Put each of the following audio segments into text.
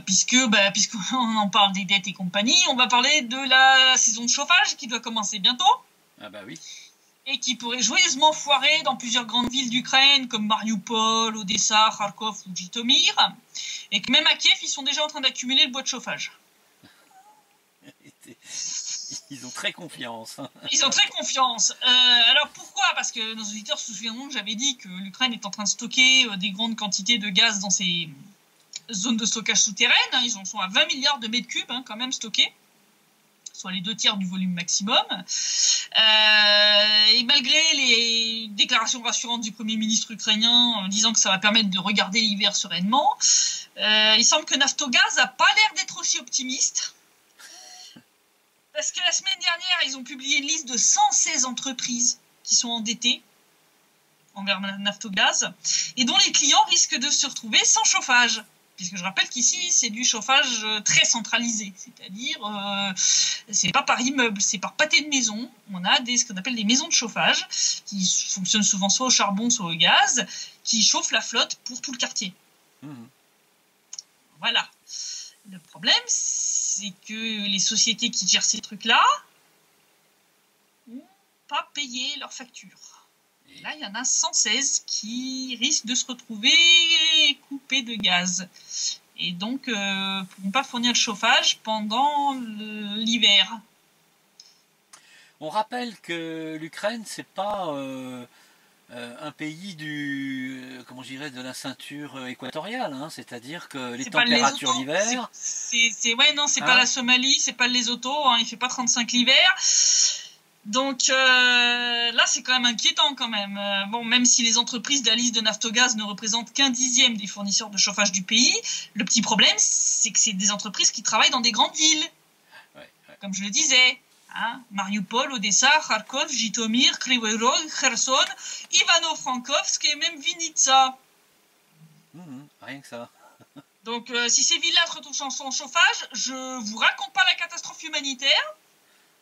puisqu'on en parle des dettes et compagnie, on va parler de la saison de chauffage qui doit commencer bientôt. Ah bah oui. Et qui pourrait joyeusement foirer dans plusieurs grandes villes d'Ukraine comme Mariupol, Odessa, Kharkov ou Jitomir. Et que même à Kiev, ils sont déjà en train d'accumuler le bois de chauffage. Ils ont très confiance. Ils ont très confiance. Alors pourquoi ? Parce que nos auditeurs se souviendront que j'avais dit que l'Ukraine est en train de stocker des grandes quantités de gaz dans ses zones de stockage souterraines. Ils en sont à 20 milliards de mètres cubes quand même stockés, soit les 2/3 du volume maximum. Et malgré les déclarations rassurantes du Premier ministre ukrainien disant que ça va permettre de regarder l'hiver sereinement, il semble que Naftogaz n'a pas l'air d'être aussi optimiste. Parce que la semaine dernière, ils ont publié une liste de 116 entreprises qui sont endettées envers Naftogaz et dont les clients risquent de se retrouver sans chauffage. Puisque je rappelle qu'ici, c'est du chauffage très centralisé. C'est-à-dire, c'est pas par immeuble, c'est par pâté de maison. On a ce qu'on appelle des maisons de chauffage qui fonctionnent souvent soit au charbon, soit au gaz, qui chauffent la flotte pour tout le quartier. Mmh. Voilà. Le problème, c'est que les sociétés qui gèrent ces trucs-là n'ont pas payé leurs factures. Et là, il y en a 116 qui risquent de se retrouver coupés de gaz. Et donc, ne pourront pas fournir le chauffage pendant l'hiver. On rappelle que l'Ukraine, c'est pas un pays de la ceinture équatoriale, c'est-à-dire que les températures l'hiver... c'est pas la Somalie, c'est pas le Lesotho, il fait pas 35 l'hiver. Donc là, c'est quand même inquiétant quand même. Même si les entreprises de la liste de Naftogaz ne représentent qu'un dixième des fournisseurs de chauffage du pays, le petit problème, c'est que c'est des entreprises qui travaillent dans des grandes villes. Ouais. Comme je le disais. Mariupol, Odessa, Kharkov, Jitomir, Kryvyi Rog, Kherson, Ivano-Frankivsk et même Vinnytsia. Rien que ça. Donc si ces villes-là se retrouvent sans chauffage, je vous raconte pas la catastrophe humanitaire.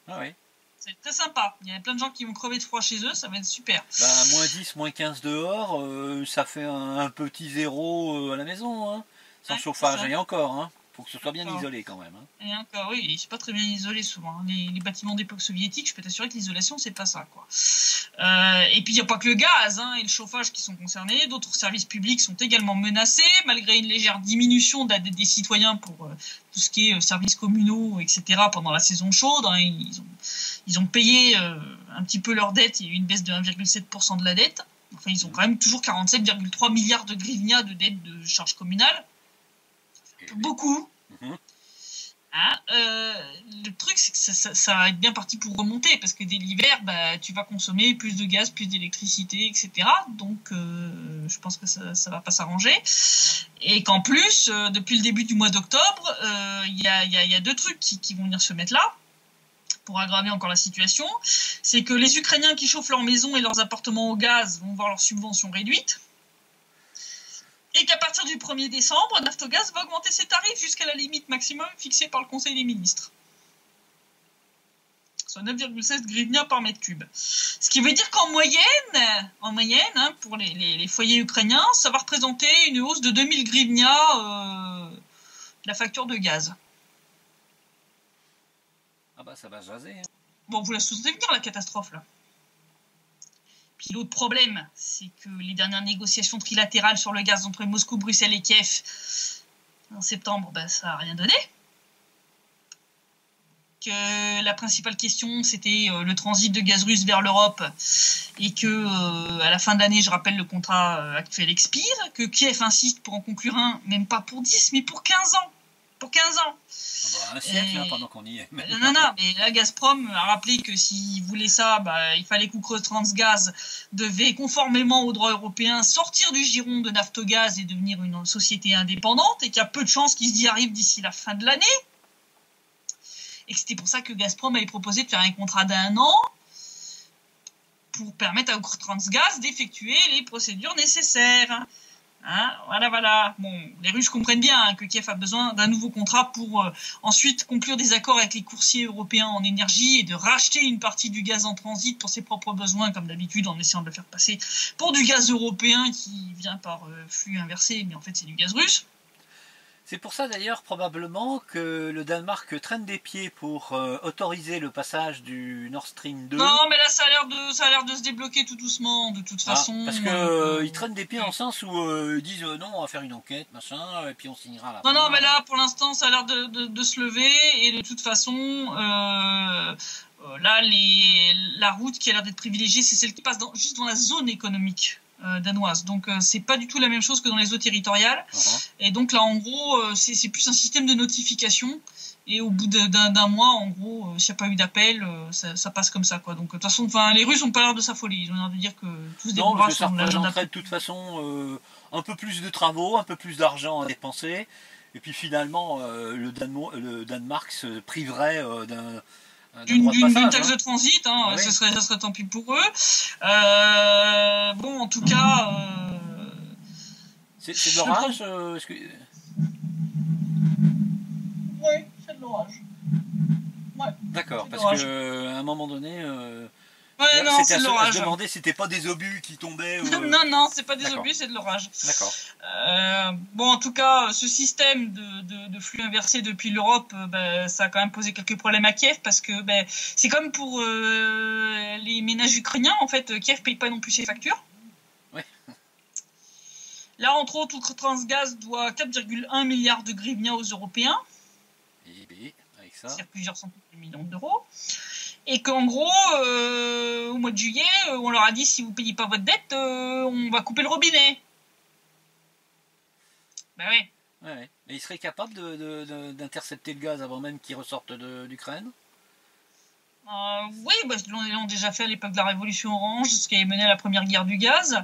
Ah oui. C'est très sympa. Il y a plein de gens qui vont crever de froid chez eux, ça va être super. Moins 10, moins 15 dehors, ça fait un petit zéro à la maison, sans chauffage, et encore, faut que ce soit bien isolé quand même. Et encore, oui, c'est pas très bien isolé souvent. Les bâtiments d'époque soviétique, je peux t'assurer que l'isolation, c'est pas ça, quoi. Et puis il n'y a pas que le gaz et le chauffage qui sont concernés. D'autres services publics sont également menacés, malgré une légère diminution des citoyens pour tout ce qui est services communaux, etc. pendant la saison chaude. Ils ont payé un petit peu leurs dettes. Il y a eu une baisse de 1,7% de la dette. Enfin, ils ont quand même toujours 47,3 milliards de hryvnia de dettes de charges communales. Beaucoup. Le truc, c'est que ça va être bien parti pour remonter, parce que dès l'hiver, tu vas consommer plus de gaz, plus d'électricité, etc. Donc, je pense que ça va pas s'arranger. Et qu'en plus, depuis le début du mois d'octobre, il y a deux trucs qui vont venir se mettre là, pour aggraver encore la situation. C'est que les Ukrainiens qui chauffent leurs maisons et leurs appartements au gaz vont voir leurs subventions réduites. Et qu'à partir du 1er décembre, Naftogaz va augmenter ses tarifs jusqu'à la limite maximum fixée par le Conseil des ministres. Soit 9,16 hryvnia par mètre cube. Ce qui veut dire qu'en moyenne, pour les foyers ukrainiens, ça va représenter une hausse de 2000 hryvnia de la facture de gaz. Ah bah ça va jaser. Bon, vous la souvenez venir la catastrophe là. Puis l'autre problème, c'est que les dernières négociations trilatérales sur le gaz entre Moscou, Bruxelles et Kiev en septembre, ça n'a rien donné. Que la principale question, c'était le transit de gaz russe vers l'Europe, et que à la fin de l'année, je rappelle, le contrat actuel expire, que Kiev insiste pour en conclure un, même pas pour 10, mais pour 15 ans. Pour 15 ans. Un siècle, pendant qu'on y est. Non, mais la Gazprom a rappelé que s'il voulait ça, il fallait qu'Ukrotransgaz devait, conformément au droit européen, sortir du giron de Naftogaz et devenir une société indépendante, et qu'il y a peu de chances qu'ils y arrivent d'ici la fin de l'année. Et que c'était pour ça que Gazprom avait proposé de faire un contrat d'1 an pour permettre à Ukrotransgaz d'effectuer les procédures nécessaires. Voilà. Bon, les Russes comprennent bien que Kiev a besoin d'un nouveau contrat pour ensuite conclure des accords avec les coursiers européens en énergie et de racheter une partie du gaz en transit pour ses propres besoins, comme d'habitude, en essayant de le faire passer pour du gaz européen qui vient par flux inversé, mais en fait c'est du gaz russe. C'est pour ça d'ailleurs probablement que le Danemark traîne des pieds pour autoriser le passage du Nord Stream 2. Non, mais là ça a l'air de se débloquer tout doucement, de toute façon. Parce que ils traînent des pieds en sens où ils disent non, on va faire une enquête, machin, et puis on signera là. Non, mais là pour l'instant ça a l'air de se lever, et de toute façon là la route qui a l'air d'être privilégiée, c'est celle qui passe juste dans la zone économique danoise. Donc c'est pas du tout la même chose que dans les eaux territoriales. Et donc là en gros c'est plus un système de notification, et au bout d'un mois en gros s'il n'y a pas eu d'appel ça passe comme ça quoi. Donc de toute façon les Russes ont pas l'air de s'affoler, ils ont l'air de dire que tout se déroulera sur l'agenda. Non, ça représenterait de toute façon un peu plus de travaux, un peu plus d'argent à dépenser, et puis finalement le Danemark se priverait d'une taxe de transit, oui. ça serait tant pis pour eux. Bon, en tout cas... C'est de l'orage Oui, c'est de l'orage. Ouais, d'accord, parce qu'à un moment donné... Ouais, non, c'est de l'orage. Je me demandais si c'était pas des obus qui tombaient. Non, c'est pas des obus, c'est de l'orage. D'accord. Bon, en tout cas, ce système de flux inversé depuis l'Europe, ça a quand même posé quelques problèmes à Kiev, parce que c'est comme pour les ménages ukrainiens, en fait, Kiev paye pas non plus ses factures. Ouais. Là, entre autres, Transgaz doit 4,1 milliards de hryvnias aux Européens. Et avec ça. C'est-à-dire plusieurs centaines de millions d'euros. Et qu'en gros, au mois de juillet, on leur a dit, si vous ne payez pas votre dette, on va couper le robinet. Ouais. Mais ils seraient capables d'intercepter le gaz avant même qu'il ressorte d'Ukraine? Oui, ils l'ont déjà fait à l'époque de la Révolution Orange, ce qui avait mené à la première guerre du gaz.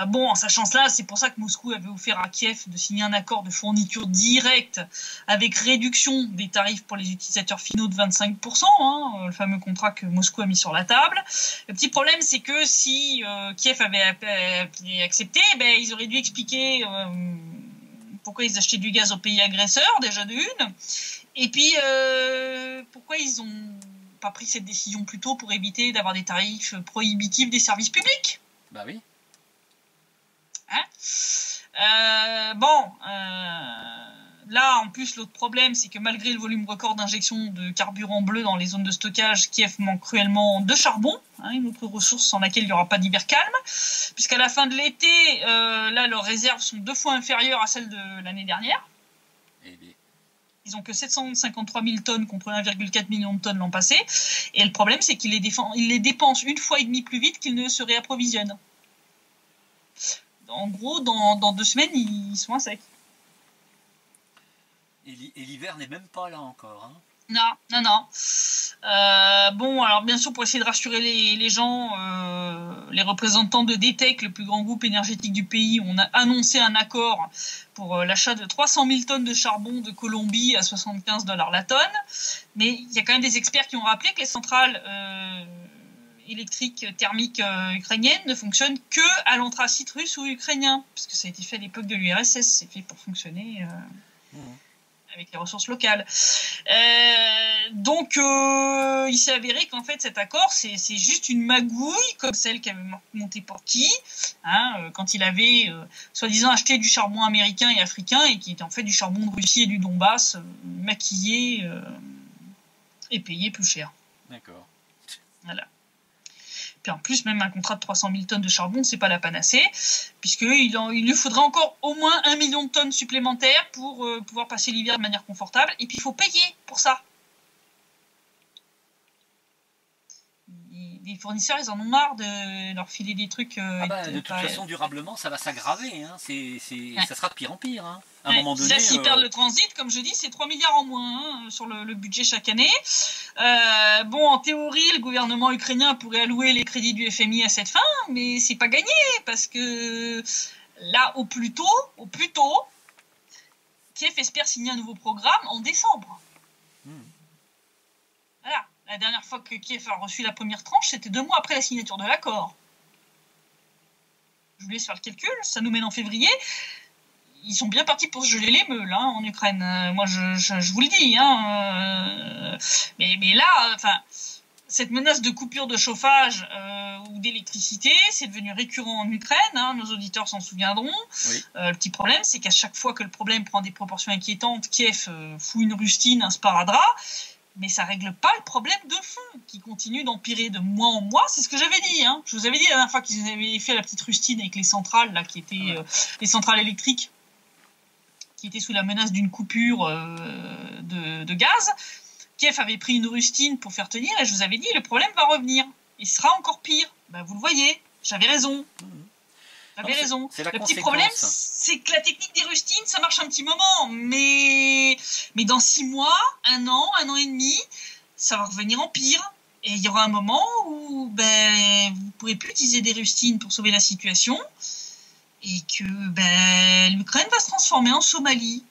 Bon, en sachant cela, c'est pour ça que Moscou avait offert à Kiev de signer un accord de fourniture directe avec réduction des tarifs pour les utilisateurs finaux de 25%, le fameux contrat que Moscou a mis sur la table. Le petit problème, c'est que si Kiev avait accepté, ils auraient dû expliquer pourquoi ils achetaient du gaz aux pays agresseurs, déjà de une, et puis pourquoi ils ont pas pris cette décision plus tôt pour éviter d'avoir des tarifs prohibitifs des services publics. Bah oui. Là, en plus, l'autre problème, c'est que malgré le volume record d'injection de carburant bleu dans les zones de stockage, Kiev manque cruellement de charbon, une autre ressource sans laquelle il n'y aura pas d'hiver calme, puisqu'à la fin de l'été, là, leurs réserves sont 2 fois inférieures à celles de l'année dernière. Ils n'ont que 753 000 tonnes contre 1,4 million de tonnes l'an passé. Et le problème, c'est qu'ils les dépensent 1,5 fois plus vite qu'ils ne se réapprovisionnent. En gros, dans 2 semaines, ils sont à sec. Et l'hiver n'est même pas là encore. Non. Bon, alors bien sûr, pour essayer de rassurer les gens, les représentants de DTEC, le plus grand groupe énergétique du pays, ont annoncé un accord pour l'achat de 300 000 tonnes de charbon de Colombie à $75 la tonne. Mais il y a quand même des experts qui ont rappelé que les centrales électriques thermiques ukrainiennes ne fonctionnent que à l'anthracite russe ou ukrainien, parce que ça a été fait à l'époque de l'URSS, c'est fait pour fonctionner... avec les ressources locales. Donc, il s'est avéré qu'en fait, cet accord, c'est juste une magouille, comme celle qu'avait montée Porky, quand il avait, soi-disant, acheté du charbon américain et africain, et qui était en fait du charbon de Russie et du Donbass, maquillé et payé plus cher. D'accord. Voilà. Puis en plus, même un contrat de 300 000 tonnes de charbon, c'est pas la panacée, puisqu'il lui faudra encore au moins 1 million de tonnes supplémentaires pour pouvoir passer l'hiver de manière confortable. Et puis il faut payer pour ça. Les fournisseurs, ils en ont marre de leur filer des trucs. De toute façon, durablement, ça va s'aggraver. Ça sera de pire en pire. À un moment donné. Là, s'ils perdent le transit, comme je dis, c'est 3 milliards en moins sur le budget chaque année. En théorie, le gouvernement ukrainien pourrait allouer les crédits du FMI à cette fin, mais c'est pas gagné, parce que là, au plus tôt, Kiev espère signer un nouveau programme en décembre. Voilà. La dernière fois que Kiev a reçu la première tranche, c'était 2 mois après la signature de l'accord. Je vous laisse faire le calcul, ça nous mène en février. Ils sont bien partis pour se geler les meules en Ukraine. Moi, je vous le dis. Mais là, cette menace de coupure de chauffage ou d'électricité, c'est devenu récurrent en Ukraine, hein, nos auditeurs s'en souviendront. Oui. Le petit problème, c'est qu'à chaque fois que le problème prend des proportions inquiétantes, Kiev fout une rustine, un sparadrap, mais ça règle pas le problème de fond, qui continue d'empirer de mois en mois. C'est ce que j'avais dit. Hein. Je vous avais dit la dernière fois qu'ils avaient fait la petite rustine avec les centrales, là, qui étaient les centrales électriques, qui étaient sous la menace d'une coupure de gaz. Kiev avait pris une rustine pour faire tenir, et je vous avais dit, le problème va revenir. Il sera encore pire. Ben, vous le voyez, j'avais raison. J'avais raison. Le petit problème, c'est que la technique des rustines, ça marche un petit moment, mais dans 6 mois, 1 an et demi, ça va revenir en pire. Et il y aura un moment où vous ne pourrez plus utiliser des rustines pour sauver la situation, et que l'Ukraine va se transformer en Somalie.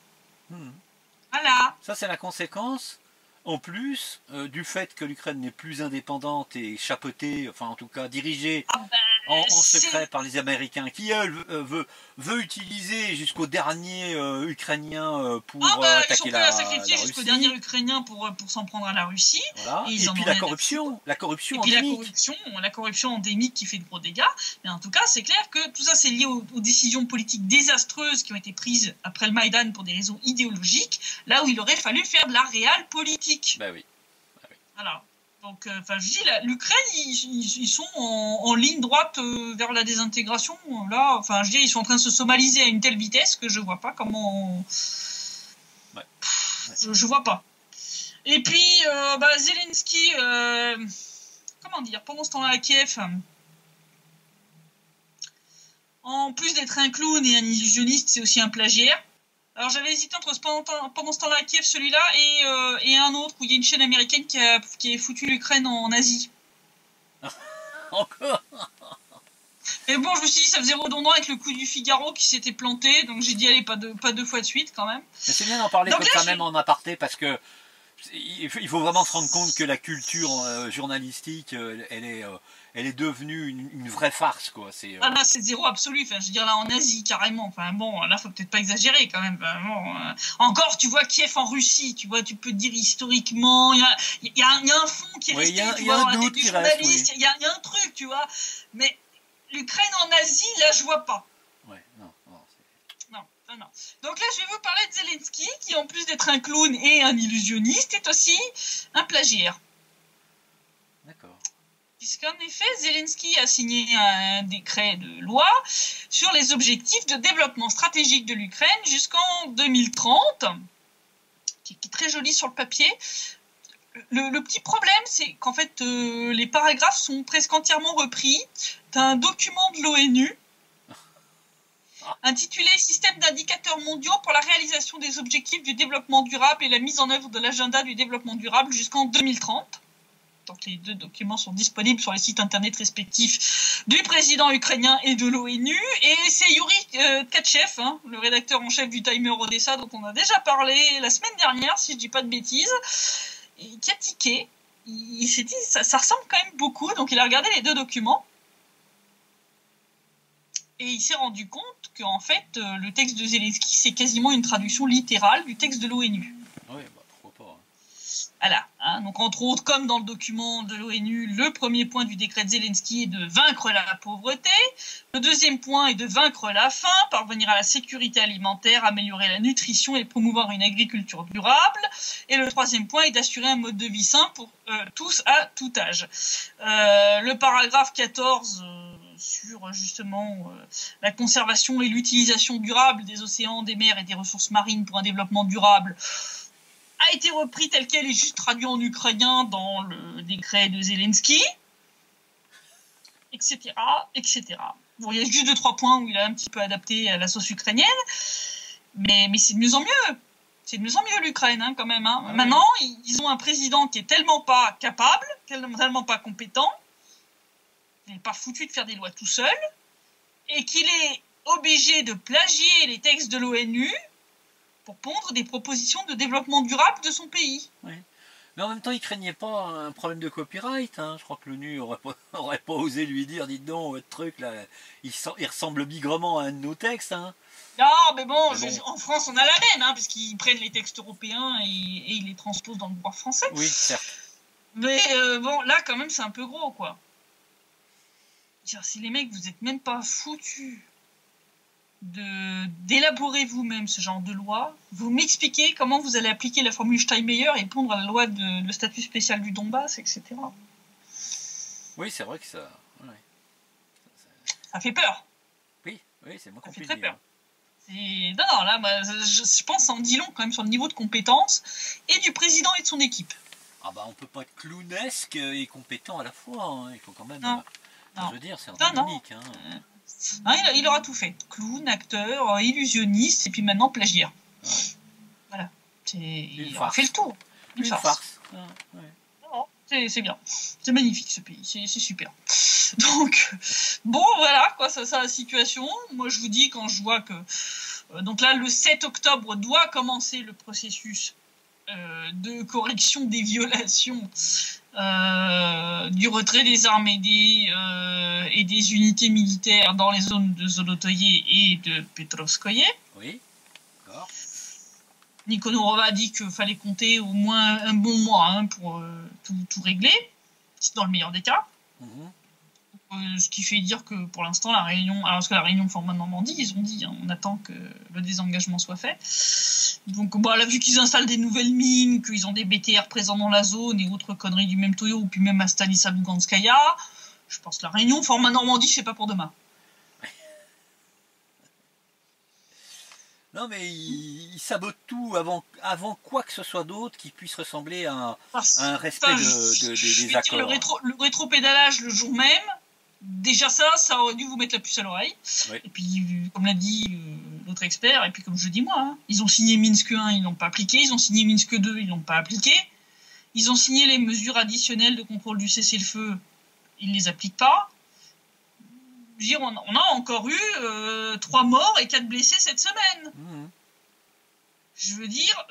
Voilà. Ça, c'est la conséquence. En plus du fait que l'Ukraine n'est plus indépendante et chapeautée, enfin en tout cas dirigée en secret par les Américains, qui veut utiliser jusqu'au dernier Ukrainien pour attaquer la Russie. Ils sont prêts à sacrifier jusqu'au dernier Ukrainien pour s'en prendre à la Russie. Voilà. Et puis la corruption endémique. La corruption endémique qui fait de gros dégâts. Mais en tout cas, c'est clair que tout ça, c'est lié aux décisions politiques désastreuses qui ont été prises après le Maïdan pour des raisons idéologiques, là où il aurait fallu faire de la réelle politique. Ben oui. Voilà. Donc, je dis, l'Ukraine, ils sont en ligne droite vers la désintégration. Là, je dis, ils sont en train de se somaliser à une telle vitesse que je vois pas comment. Je vois pas. Et puis, Zelensky, comment dire, pendant ce temps-là à Kiev, en plus d'être un clown et un illusionniste, c'est aussi un plagiaire. Alors j'avais hésité entre pendant ce temps-là à Kiev, celui-là, et un autre où il y a une chaîne américaine qui a foutu l'Ukraine en Asie. Encore. Mais bon, je me suis dit ça faisait redondant avec le coup du Figaro qui s'était planté, donc j'ai dit allez, pas 2 fois de suite quand même. Mais c'est bien d'en parler quand même en aparté, parce que il faut vraiment se rendre compte que la culture journalistique, elle est devenue une vraie farce, quoi. Là, c'est zéro absolu. Enfin, je veux dire, là, en Asie, carrément. Enfin, bon, là, faut peut-être pas exagérer, quand même. Encore, tu vois Kiev en Russie. Tu vois, tu peux dire historiquement. Il y a un fond qui est resté. Il y a un doute qui reste. Il y a un truc, tu vois. Mais l'Ukraine en Asie, là, je vois pas. Ouais, non. Non. Donc là, je vais vous parler de Zelensky, qui, en plus d'être un clown et un illusionniste, est aussi un plagiaire. D'accord. Puisqu'en effet, Zelensky a signé un décret de loi sur les objectifs de développement stratégique de l'Ukraine jusqu'en 2030, qui est très joli sur le papier. Le petit problème, c'est qu'en fait, les paragraphes sont presque entièrement repris d'un document de l'ONU intitulé « Système d'indicateurs mondiaux pour la réalisation des objectifs du développement durable et la mise en œuvre de l'agenda du développement durable jusqu'en 2030 ». Donc les 2 documents sont disponibles sur les sites internet respectifs du président ukrainien et de l'ONU. Et c'est Yuri Tkatchev, le rédacteur en chef du Timer Odessa, dont on a déjà parlé la semaine dernière, si je dis pas de bêtises, et qui a tiqué. Il s'est dit, ça ressemble quand même beaucoup, donc il a regardé les 2 documents. Et il s'est rendu compte qu'en fait, le texte de Zelensky, c'est quasiment une traduction littérale du texte de l'ONU. Oui, pourquoi pas. Voilà. Donc, entre autres, comme dans le document de l'ONU, le premier point du décret de Zelensky est de vaincre la pauvreté. Le deuxième point est de vaincre la faim, parvenir à la sécurité alimentaire, améliorer la nutrition et promouvoir une agriculture durable. Et le troisième point est d'assurer un mode de vie sain pour tous à tout âge. Le paragraphe 14... sur justement la conservation et l'utilisation durable des océans, des mers et des ressources marines pour un développement durable a été repris tel quel et juste traduit en ukrainien dans le décret de Zelensky, etc., etc. Bon, il y a juste 2-3 points où il a un petit peu adapté à la sauce ukrainienne, mais c'est de mieux en mieux. C'est de mieux en mieux l'Ukraine, quand même. Ah, oui. Maintenant, ils ont un président qui est tellement pas capable, tellement pas compétent, il n'est pas foutu de faire des lois tout seul, et qu'il est obligé de plagier les textes de l'ONU pour pondre des propositions de développement durable de son pays. Oui. Mais en même temps, il craignait pas un problème de copyright. Je crois que l'ONU aurait pas osé lui dire, dites donc, votre truc, là, il ressemble bigrement à un de nos textes. Non, mais bon, en France, on a la même, puisqu'ils prennent les textes européens et ils les transposent dans le droit français. Oui, certes. Mais bon, là, quand même, c'est un peu gros, quoi. Si les mecs, vous n'êtes même pas foutus d'élaborer vous-même ce genre de loi, vous m'expliquez comment vous allez appliquer la formule Steinmeier et pondre à la loi de statut spécial du Donbass, etc. Oui, c'est vrai que ça... Ouais. Ça fait peur. Oui, c'est moins compliqué. Ça fait très peur. Non, là, je pense que ça en dit long quand même sur le niveau de compétence et du président et de son équipe. Ah bah on peut pas être clownesque et compétent à la fois, hein. Il faut quand même... Non. Je veux dire, c'est un truc unique. Hein. Il aura tout fait. Clown, acteur, illusionniste et puis maintenant plagiaire. Ouais. Voilà. Il aura fait le tour. Une farce. Ouais. C'est bien. C'est magnifique ce pays. C'est super. Donc, bon, voilà, quoi, ça la situation. Moi, je vous dis, quand je vois que... donc là, le 7 octobre doit commencer le processus de correction des violations du retrait des armes et des unités militaires dans les zones de Zolotoye et de Petrovskoye. Oui, d'accord. Nikonova a dit qu'il fallait compter au moins un bon mois pour tout régler, dans le meilleur des cas. Ce qui fait dire que pour l'instant, la réunion format Normandie, ils ont dit, on attend que le désengagement soit fait. Donc, là, vu qu'ils installent des nouvelles mines, qu'ils ont des BTR présents dans la zone et autres conneries du même Toyo, ou puis même à Stanisław Luganskaya, je pense que la réunion format Normandie, c'est pas pour demain. Non, mais ils sabotent tout avant quoi que ce soit d'autre qui puisse ressembler à un respect des accords. Le rétropédalage le jour même, déjà ça aurait dû vous mettre la puce à l'oreille. Oui. Et puis, comme l'a dit l'autre expert, et puis comme je dis moi, ils ont signé Minsk 1, ils l'ont pas appliqué, ils ont signé Minsk 2, ils l'ont pas appliqué, ils ont signé les mesures additionnelles de contrôle du cessez-le-feu, ils les appliquent pas. Je veux dire, on a encore eu 3 morts et 4 blessés cette semaine. Je veux dire,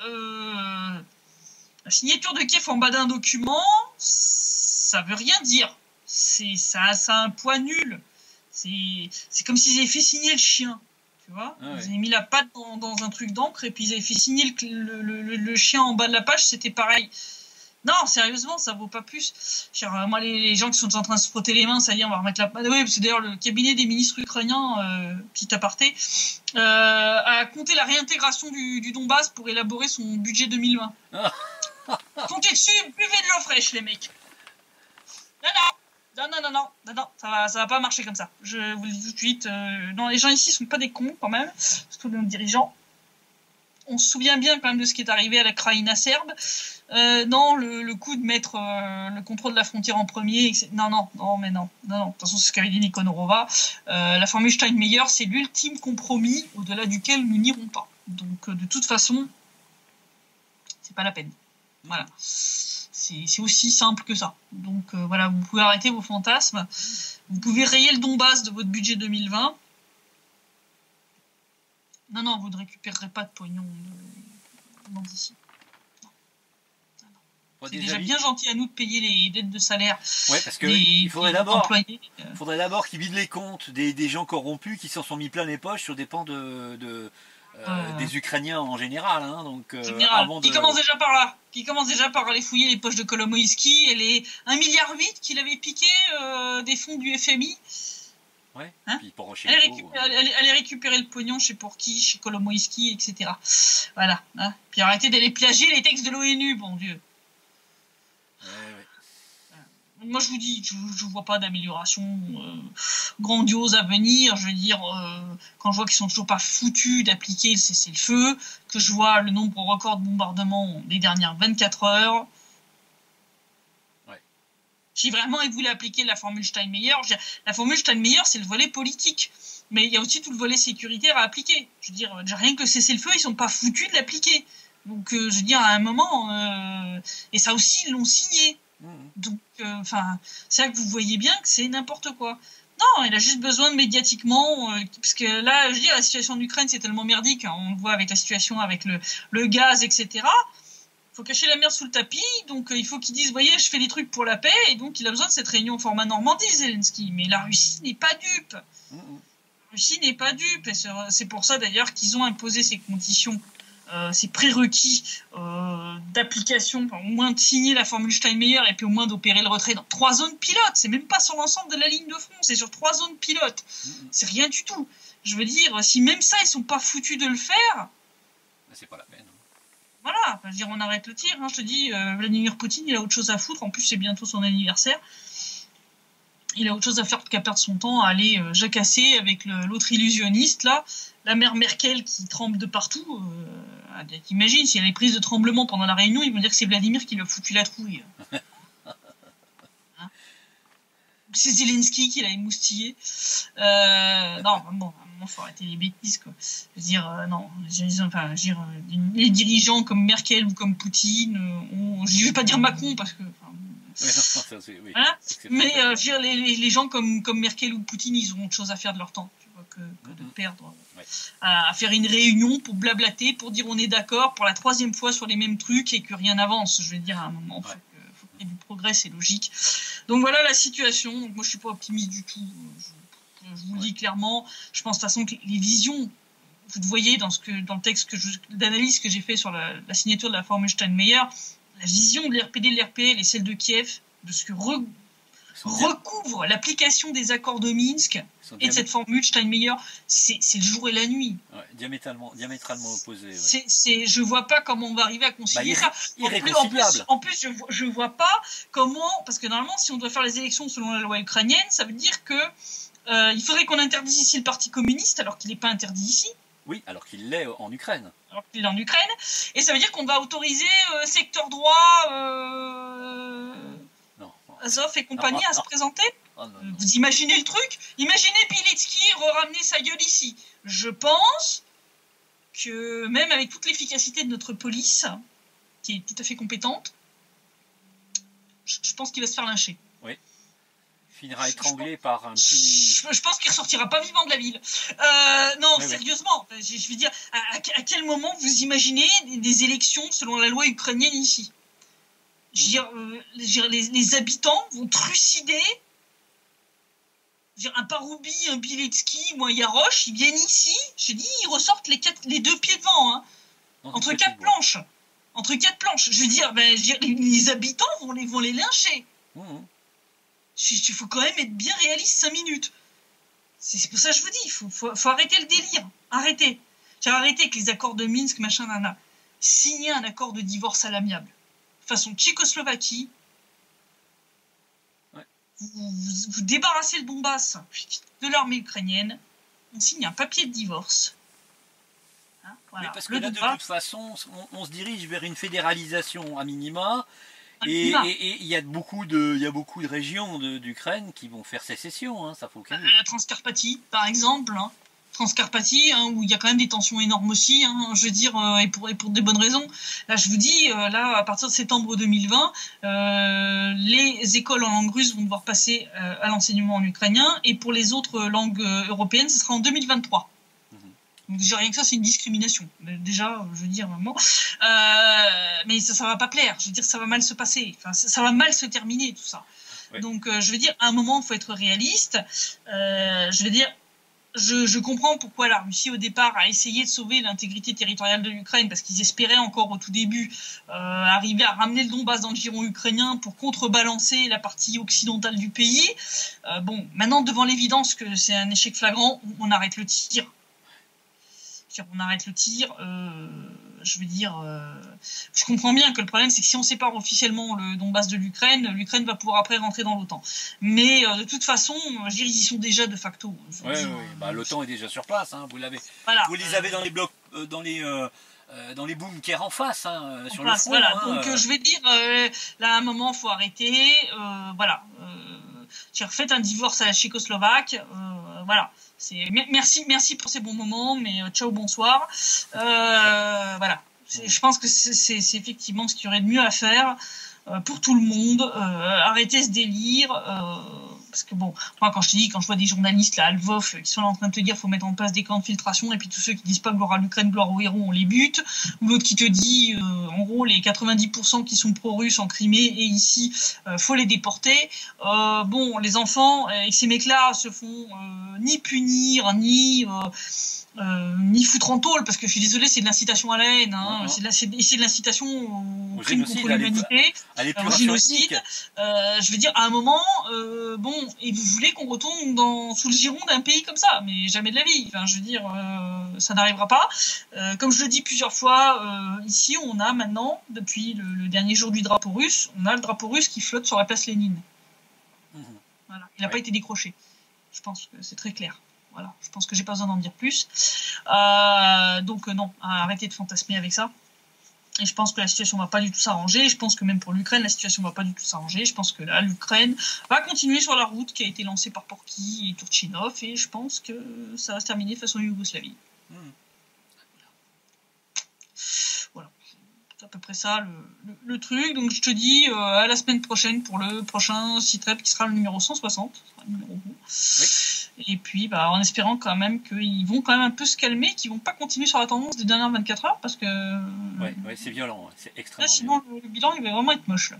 la signature de Kiev en bas d'un document, ça veut rien dire. Ça a un poids nul. C'est comme s'ils avaient fait signer le chien. Tu vois, ils avaient mis la patte dans un truc d'encre et puis ils avaient fait signer le chien en bas de la page, c'était pareil. Non, sérieusement, ça vaut pas plus. Moi, les gens qui sont en train de se frotter les mains, ça y est, on va remettre la... Oui, c'est d'ailleurs le cabinet des ministres ukrainiens, petit aparté, a compté la réintégration du Donbass pour élaborer son budget 2020. Comptez dessus, buvez de l'eau fraîche, les mecs. Non, ça va pas marcher comme ça. Je vous le dis tout de suite. Non, les gens ici sont pas des cons, quand même, surtout nos dirigeants. On se souvient bien quand même de ce qui est arrivé à la Krajina serbe. Non, le coup de mettre le contrôle de la frontière en premier, non. De toute façon, c'est ce qu'avait dit Nikonova. La formule Steinmeier, c'est l'ultime compromis au-delà duquel nous n'irons pas. Donc, de toute façon, c'est pas la peine. Voilà. C'est aussi simple que ça. Donc, voilà, vous pouvez arrêter vos fantasmes. Vous pouvez rayer le Donbass de votre budget 2020. Non, vous ne récupérerez pas de pognon d'ici. C'est déjà bien gentil à nous de payer les dettes de salaire. Oui, parce qu'il faudrait d'abord qu'ils vident les comptes des gens corrompus qui s'en sont mis plein les poches sur des pans des Ukrainiens en général. Hein, donc, qui commence déjà par là. Qui commence déjà par aller fouiller les poches de Kolomoïski et les 1,8 milliard qu'il avait piqué des fonds du FMI. Ouais, puis pour allez récupérer le pognon chez pour qui, chez Kolomoïski, etc. Voilà. Hein. Puis arrêtez d'aller plagier les textes de l'ONU, bon Dieu. Ouais. Moi, je vous dis, je vois pas d'amélioration grandiose à venir. Je veux dire, quand je vois qu'ils sont toujours pas foutus d'appliquer le cessez-le-feu, que je vois le nombre record de bombardements des dernières 24 heures. Si vraiment ils voulaient appliquer la formule Steinmeier, la formule Steinmeier, c'est le volet politique. Mais il y a aussi tout le volet sécuritaire à appliquer. Je veux dire, rien que le cessez-le-feu, ils sont pas foutus de l'appliquer. Donc, je veux dire, à un moment... et ça aussi, ils l'ont signé. Donc, c'est là que vous voyez bien que c'est n'importe quoi. Non, il a juste besoin de médiatiquement... parce que là, je veux dire, la situation en Ukraine, c'est tellement merdique. Hein, on le voit avec la situation avec le gaz, etc., faut cacher la merde sous le tapis, donc il faut qu'ils disent, voyez, je fais des trucs pour la paix, et donc il a besoin de cette réunion au format Normandie, Zelensky. Mais la Russie n'est pas dupe. La Russie n'est pas dupe, et c'est pour ça d'ailleurs qu'ils ont imposé ces conditions c'est prérequis d'application, au moins de signer la formule Steinmeier et puis au moins d'opérer le retrait dans 3 zones pilotes. C'est même pas sur l'ensemble de la ligne de front, c'est sur 3 zones pilotes. C'est rien du tout. Je veux dire, si même ça, ils sont pas foutus de le faire, c'est pas la peine. Voilà, je veux dire, on arrête le tir. Hein. Je te dis, Vladimir Poutine, il a autre chose à foutre. En plus, c'est bientôt son anniversaire. Il a autre chose à faire qu'à perdre son temps à aller jacasser avec l'autre illusionniste, là, la mère Merkel qui tremble de partout. T'imagines, si elle est prise de tremblement pendant la réunion, ils vont dire que c'est Vladimir qui lui a foutu la trouille. Hein, c'est Zelensky qui l'a émoustillé. Non, bon, à un moment, il faut arrêter les bêtises, quoi. Je veux dire, non, les dirigeants comme Merkel ou comme Poutine, je ne vais pas dire Macron parce que... Oui, non, oui. Voilà. Mais les gens comme Merkel ou Poutine, ils ont autre chose à faire de leur temps, tu vois, que de perdre à faire une réunion pour blablater, pour dire on est d'accord pour la 3e fois sur les mêmes trucs et que rien n'avance. Je veux dire, à un moment, faut qu'il y ait du progrès, c'est logique. Donc voilà la situation. Donc moi, je suis pas optimiste du tout. Je vous le dis clairement. Je pense de toute façon que les visions, vous le voyez dans le texte d'analyse que j'ai fait sur la signature de la formule Steinmeier, la vision de l'RPD, de l'RPL et celle de Kiev, de ce que recouvre l'application des accords de Minsk et de cette formule Steinmeier, c'est le jour et la nuit. Ouais, diamétralement opposé. Ouais. Je vois pas comment on va arriver à concilier ça. En plus, je vois pas comment, parce que normalement, si on doit faire les élections selon la loi ukrainienne, ça veut dire que il faudrait qu'on interdise ici le Parti communiste, alors qu'il n'est pas interdit ici. Oui, alors qu'il l'est en Ukraine. Et ça veut dire qu'on va autoriser secteur droit, Azov et compagnie à se présenter. Non. Vous imaginez le truc? Imaginez Biletsky ramener sa gueule ici. Je pense que même avec toute l'efficacité de notre police, qui est tout à fait compétente, je pense qu'il va se faire lyncher. Oui. Finira étranglé par un petit... Je pense qu'il ne ressortira pas vivant de la ville. Non, sérieusement, je veux dire, à quel moment vous imaginez des élections selon la loi ukrainienne ici? Je veux dire, les habitants vont trucider. Je veux dire, un Paroubi, un Biletsky ou un Yarosh, ils viennent ici, je dis, ils ressortent les 2 pieds devant, hein, entre 4 planches. Entre 4 planches. Je veux dire, les habitants vont les lyncher. Il faut quand même être bien réaliste 5 minutes. C'est pour ça que je vous dis, il faut arrêter le délire. Arrêtez. Arrêtez avec les accords de Minsk, machin, nana. Signez un accord de divorce à l'amiable. Façon Tchécoslovaquie. Ouais. Vous débarrassez le Donbass de l'armée ukrainienne. On signe un papier de divorce. Hein, voilà. Mais parce que là, de toute façon, on se dirige vers une fédéralisation à minima. Et il y a beaucoup de régions d'Ukraine qui vont faire sécession, hein, ça faut aucun doute. La Transcarpathie, par exemple, hein. Transcarpathie, hein, où il y a quand même des tensions énormes aussi, hein, je veux dire, et pour des bonnes raisons. Là, je vous dis, là, à partir de septembre 2020, les écoles en langue russe vont devoir passer à l'enseignement en ukrainien, et pour les autres langues européennes, ce sera en 2023. Donc déjà rien que ça c'est une discrimination. Déjà je veux dire bon, mais ça va pas plaire. Je veux dire ça va mal se passer. Enfin ça va mal se terminer tout ça. Ouais. Donc je veux dire à un moment il faut être réaliste. Je veux dire je comprends pourquoi la Russie au départ a essayé de sauver l'intégrité territoriale de l'Ukraine parce qu'ils espéraient encore au tout début arriver à ramener le Donbass dans le giron ukrainien pour contrebalancer la partie occidentale du pays. Bon maintenant devant l'évidence que c'est un échec flagrant, on arrête le tir. On arrête le tir, je veux dire, je comprends bien que le problème c'est que si on sépare officiellement le Donbass de l'Ukraine va pouvoir après rentrer dans l'OTAN. Mais de toute façon, je veux dire, ils y sont déjà de facto. Oui, l'OTAN est déjà sur place, hein, vous les avez dans les blocs, dans les bunkers en face, hein, sur le front. Voilà. Hein, donc je vais dire, là à un moment il faut arrêter, voilà. Faites un divorce à la tchécoslovaque, voilà. Merci pour ces bons moments, mais ciao, bonsoir. Voilà. Je pense que c'est effectivement ce qu'il y aurait de mieux à faire pour tout le monde. Arrêtez ce délire. Parce que bon, moi quand je vois des journalistes là, à Lvov, qui sont là en train de te dire faut mettre en place des camps de filtration, et puis tous ceux qui disent pas gloire à l'Ukraine, gloire aux héros, on les bute, ou l'autre qui te dit en gros les 90% qui sont pro-russes en Crimée et ici, faut les déporter. Bon, les enfants et ces mecs-là se font ni punir, ni foutre en tôle, parce que je suis désolé, c'est de l'incitation à la haine, hein, c'est de l'incitation au crime contre l'humanité, au génocide. Je veux dire, à un moment, bon, et vous voulez qu'on retourne sous le giron d'un pays comme ça, mais jamais de la vie. Enfin, je veux dire, ça n'arrivera pas. Comme je le dis plusieurs fois, ici, on a maintenant, depuis le dernier jour du drapeau russe, on a le drapeau russe qui flotte sur la place Lénine. Voilà. Il n'a pas été décroché. Je pense que c'est très clair. Voilà, je pense que j'ai pas besoin d'en dire plus. Donc non, arrêtez de fantasmer avec ça. Et je pense que la situation va pas du tout s'arranger. Je pense que même pour l'Ukraine, la situation va pas du tout s'arranger. Je pense que là, l'Ukraine va continuer sur la route qui a été lancée par Porky et Turchinov, et je pense que ça va se terminer façon Yougoslavie. Voilà. C'est à peu près ça le truc. Donc je te dis à la semaine prochaine pour le prochain site-rep qui sera le numéro 160. Ce sera le numéro bon. Oui. Et puis, en espérant quand même qu'ils vont quand même un peu se calmer, qu'ils vont pas continuer sur la tendance des dernières 24 heures, parce que... Ouais, c'est violent, c'est extrêmement sinon, violent. Le bilan, il va vraiment être moche, là.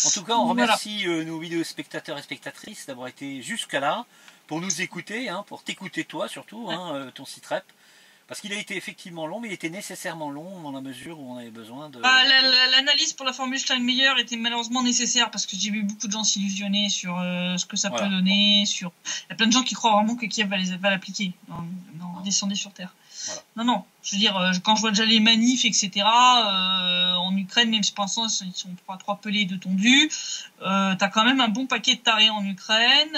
En tout cas, on remercie nos vidéos spectateurs et spectatrices d'avoir été jusqu'à là, pour nous écouter, hein, pour t'écouter toi surtout, hein, ton site rep. Parce qu'il a été effectivement long, mais il était nécessairement long dans la mesure où on avait besoin de... L'analyse pour la formule Steinmeier était malheureusement nécessaire, parce que j'ai vu beaucoup de gens s'illusionner sur ce que ça peut donner. Il y a plein de gens qui croient vraiment que Kiev va l'appliquer. Non, descendez sur Terre. Voilà. Non, je veux dire, quand je vois déjà les manifs, etc., en Ukraine, même si pour l'instant ils sont trois pelés de tondus, t'as quand même un bon paquet de tarés en Ukraine.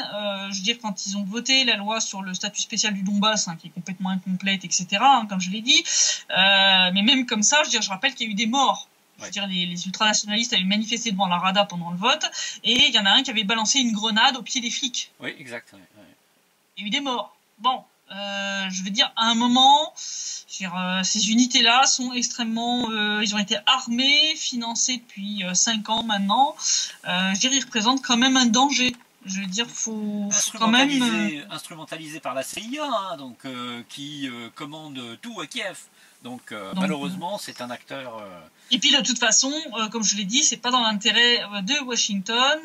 Je veux dire, quand ils ont voté la loi sur le statut spécial du Donbass, qui est complètement incomplète, etc., comme je l'ai dit, mais même comme ça, je rappelle qu'il y a eu des morts. Je veux dire, les ultranationalistes avaient manifesté devant la Rada pendant le vote, et il y en a un qui avait balancé une grenade au pied des flics. Oui, exact. Ouais. Il y a eu des morts. Bon. Je veux dire, à un moment, ces unités-là sont extrêmement... ils ont été armés, financés depuis 5 ans maintenant. Je dirais, ils représentent quand même un danger. Je veux dire, faut quand même... Instrumentalisé par la CIA, hein, donc, qui commande tout à Kiev. Donc malheureusement, c'est un acteur... Et puis de toute façon, comme je l'ai dit, c'est pas dans l'intérêt de Washington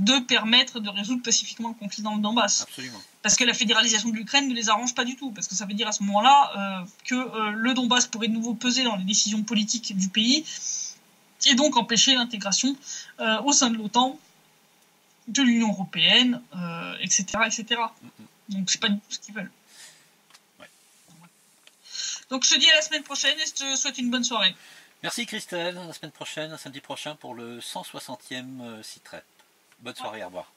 de permettre de résoudre pacifiquement le conflit dans le Donbass. Absolument. Parce que la fédéralisation de l'Ukraine ne les arrange pas du tout. Parce que ça veut dire à ce moment-là que le Donbass pourrait de nouveau peser dans les décisions politiques du pays, et donc empêcher l'intégration au sein de l'OTAN, de l'Union européenne, etc., etc. Donc c'est pas du tout ce qu'ils veulent. Donc je te dis à la semaine prochaine et je te souhaite une bonne soirée. Merci Christelle, à la semaine prochaine, à samedi prochain pour le 160e site rep. Bonne soirée, au revoir.